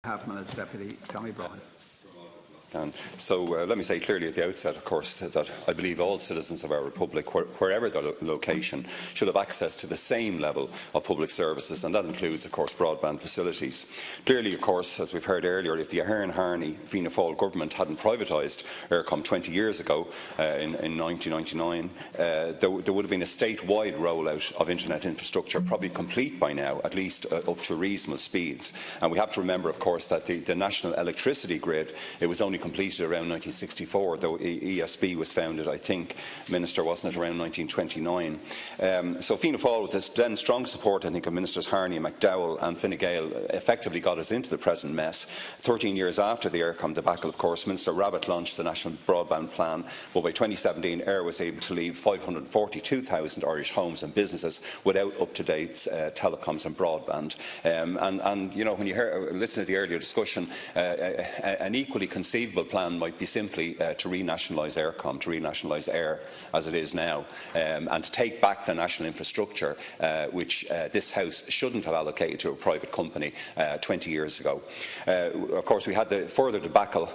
Half-minute Deputy Tommy Broughan. So let me say clearly at the outset, of course, that I believe all citizens of our Republic, wherever their location, should have access to the same level of public services, and that includes, of course, broadband facilities. Clearly, of course, as we've heard earlier, if the Éireann-Fianna Fáil government hadn't privatised Eircom 20 years ago, in 1999, there would have been a statewide rollout of internet infrastructure, probably complete by now, at least up to reasonable speeds. And we have to remember, of course, that the national electricity grid, it was only completed around 1964, though ESB was founded, I think, Minister, wasn't it, around 1929. So Fianna Fáil, with this then strong support, I think, of Ministers Harney, McDowell and Fine Gael, effectively got us into the present mess. 13 years after the Eircom debacle, of course, Minister Rabbitte launched the National Broadband Plan, but by 2017, Eir was able to leave 542,000 Irish homes and businesses without up-to-date telecoms and broadband. And you know, when you listen to the earlier discussion, an equally conceivable plan might be simply to renationalise Eircom, to renationalise Eir as it is now, and to take back the national infrastructure which this House shouldn't have allocated to a private company 20 years ago. Of course, we had the further debacle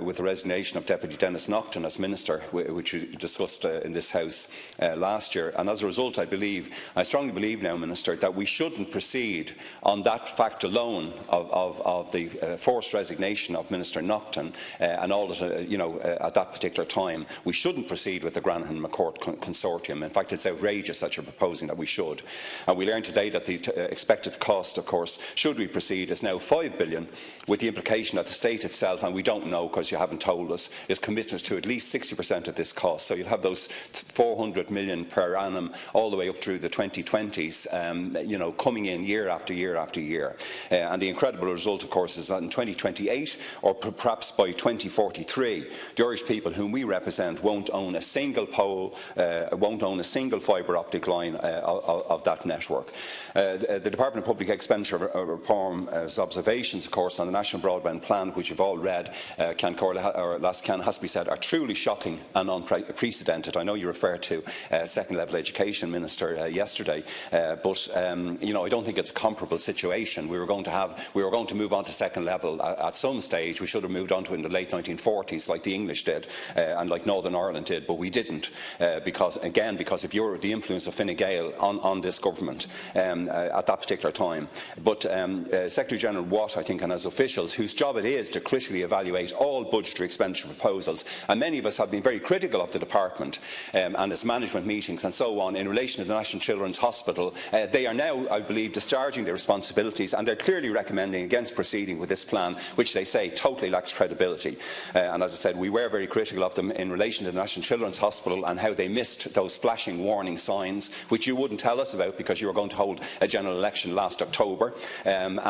with the resignation of Deputy Denis Naughton as Minister, which we discussed in this House last year. And as a result, I strongly believe now, Minister, that we shouldn't proceed on that fact alone of the forced resignation of Minister Naughton and all that, you know, at that particular time. We shouldn't proceed with the Granahan McCourt consortium. In fact, it's outrageous that you're proposing that we should. And we learned today that the expected cost, of course, should we proceed, is now €5 billion, with the implication that the state itself, and we don't know because you haven't told us, is committed to at least 60% of this cost. So you'll have those 400 million per annum all the way up through the 2020s, you know, coming in year after year after year. And the incredible result, of course, is that in 2028, or perhaps by 2043, the Irish people whom we represent won't own a single pole, won't own a single fibre optic line of that network. The Department of Public Expenditure Reform's observations, of course, on the National Broadband Plan, which you've all read, has to be said, are truly shocking and unprecedented. I know you referred to second-level education minister yesterday, but you know, I don't think it's a comparable situation. We were going to move on to second level at some stage. We should have moved on to it in the late 1940s, like the English did, and like Northern Ireland did, but we didn't, because of the influence of Fine Gael on this government at that particular time. But Secretary-General Watt, I think, and as officials, whose job it is to critically evaluate all budgetary expenditure proposals, and many of us have been very critical of the department and its management meetings and so on in relation to the National Children's Hospital, they are now, I believe, discharging their responsibilities, and they're clearly recommending against proceeding with this plan, which they say totally lacks credibility. And as I said, we were very critical of them in relation to the National Children's Hospital and how they missed those flashing warning signs, which you wouldn't tell us about because you were going to hold a general election last October, and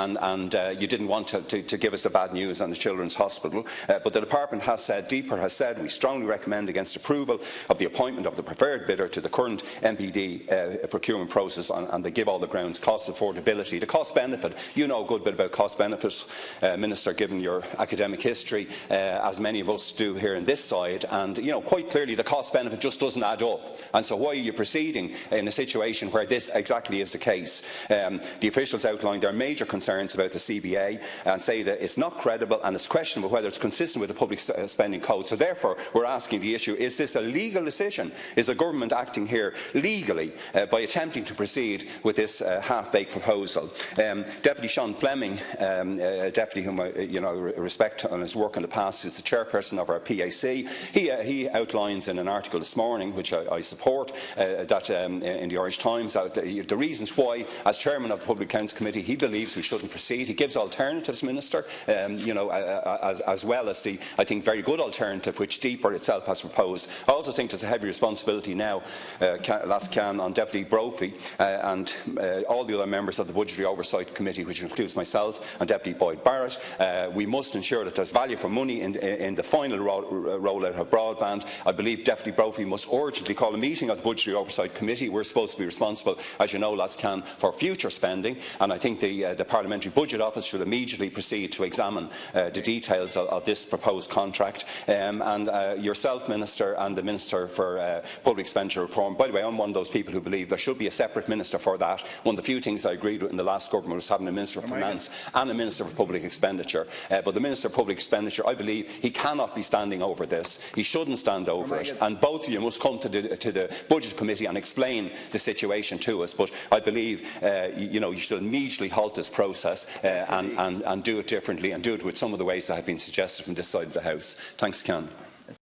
you didn't want to give us the bad news on the Children's Hospital. But the department has said, DPER has said, we strongly recommend against approval of the appointment of the preferred bidder to the current MPD procurement process, and they give all the grounds: cost, affordability, the cost benefit. You know a good bit about cost benefits, Minister, given your academic history, as many of us do here on this side, and you know quite clearly the cost benefit just doesn't add up. And so why are you proceeding in a situation where this exactly is the case? The officials outlined their major concerns about the CBA and say that it's not credible and it's questionable whether it's consistent with the public spending code. So therefore we're asking the issue: is this a legal decision? Is the government acting here legally by attempting to proceed with this half-baked proposal? Deputy Sean Fleming, a deputy whom I respect on his work in the past, is the chairperson of our PAC. He outlines in an article this morning, which I support, that in the Irish Times, the reasons why, as chairman of the Public Accounts Committee, he believes we shouldn't proceed. He gives alternatives, Minister, as well as the, I think, very good alternative which DPER itself has proposed. I also think there's a heavy responsibility now, on Deputy Brophy and all the other members of the Budgetary Oversight Committee, which includes myself and Deputy Boyd Barrett. We must ensure that there's value for money in the final rollout of broadband. I believe Deputy Brophy must urgently call a meeting of the Budgetary Oversight Committee. We're supposed to be responsible, as you know, Lascan, for future spending, and I think the Parliamentary Budget Office should immediately proceed to examine the details of this proposed contract. Yourself, Minister, and the Minister for Public Expenditure Reform. By the way, I'm one of those people who believe there should be a separate minister for that. One of the few things I agreed with in the last government was having a Minister for Finance and a Minister for Public Expenditure. But the Minister for Public Expenditure, I believe, he cannot be standing over this. He shouldn't stand over it. And both of you must come to the Budget Committee and explain the situation to us. But I believe you should immediately halt this process and do it differently, and do it with some of the ways that have been suggested from this side of the House. Thanks, Ken.